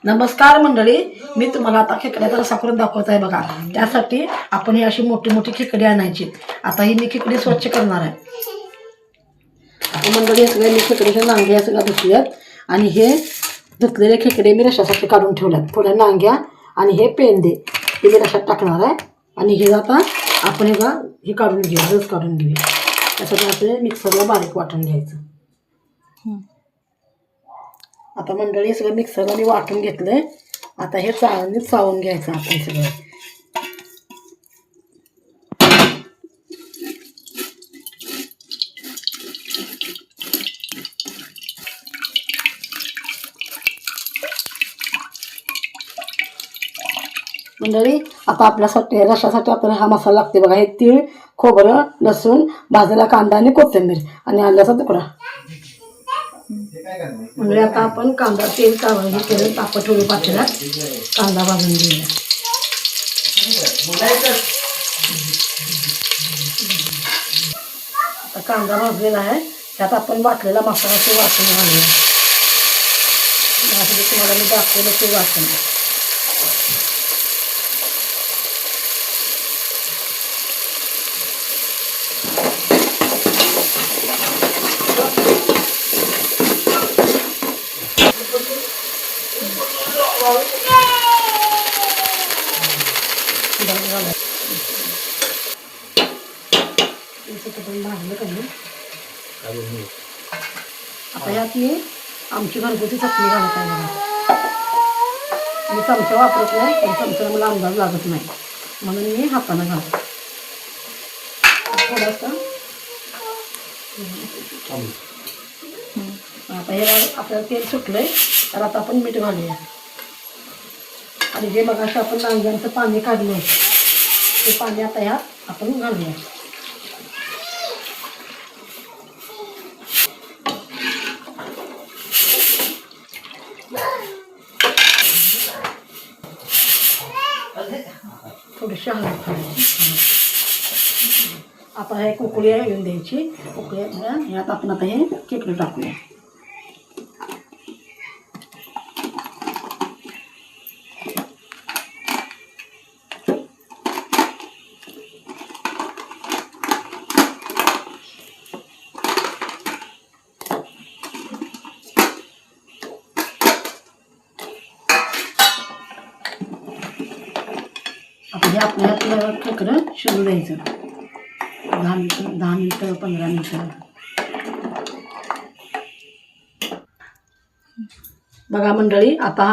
नमस्कार मंडळी, मी तुम्हाला आता खेकड्याचा रस्सा करून दाखवत आहे बघा. त्यासाठी आपण ही अशी मोठी मोठी खेकडी आणायची. आता ही मी खेकडी स्वच्छ करणार आहे. मंडळी सगळे मी खेकडीच्या नांग्या सगळ्या धुतल्यात आणि हे धुतलेले खेकडे मी रशासाठी काढून ठेवल्यात. थोड्या नांग्या आणि हे पेंदे हे मी रशात टाकणार आहे. आणि हे आता आपण हे काढून घेऊया, रस काढून घेऊया. त्यासाठी आपल्याला मिक्सरला बारीक वाटून घ्यायचं. आता मंडळी सगळं मिक्सरला मी वाटून घेतलंय. आता हे चाळणीत चावून घ्यायचं आपण सगळं. मंडळी आता आपल्यासाठी रशासाठी आपल्याला हा मसाला लागते बघा. हे तीळ, खोबरं, लसूण, भाजलेला कांदा आणि कोथिंबीर आणि आल्याचा तुकडा. म्हणजे आता आपण कांदा तेल हे केलं तापत ठेवलं पातेल्यात. कांदा भाजून घेऊया. आता कांदा भाजलेला आहे. त्यात आपण वाटलेला मसाला ते वाटून घालूया. तुम्हाला मी दाखवलं ते वाटून. आता यात मी आमची घरगुती चटणी घालत आहे बघा. मी चमचा वापरत नाही, पण चमच्याला मला अंदाज लागत नाही म्हणून मी हाताने घालतो. थोडासा आता हे आपल्याला तेल सुटलंय तर आता आपण मीठ घालूया. आणि जे मगाशी आपण नांग्यांचं पाणी काढलं ते पाणी आता ह्यात आपण घालूया. थोडीशी हळद घालायची. आता हे उकळी येऊन द्यायची. उकळी ह्यात आपण आता हे खेकडे टाकूया. आता हे आपल्याला खेकडं शिजू द्यायचं 10 मिनिटं 15 मिनिटं. बघा मंडळी आता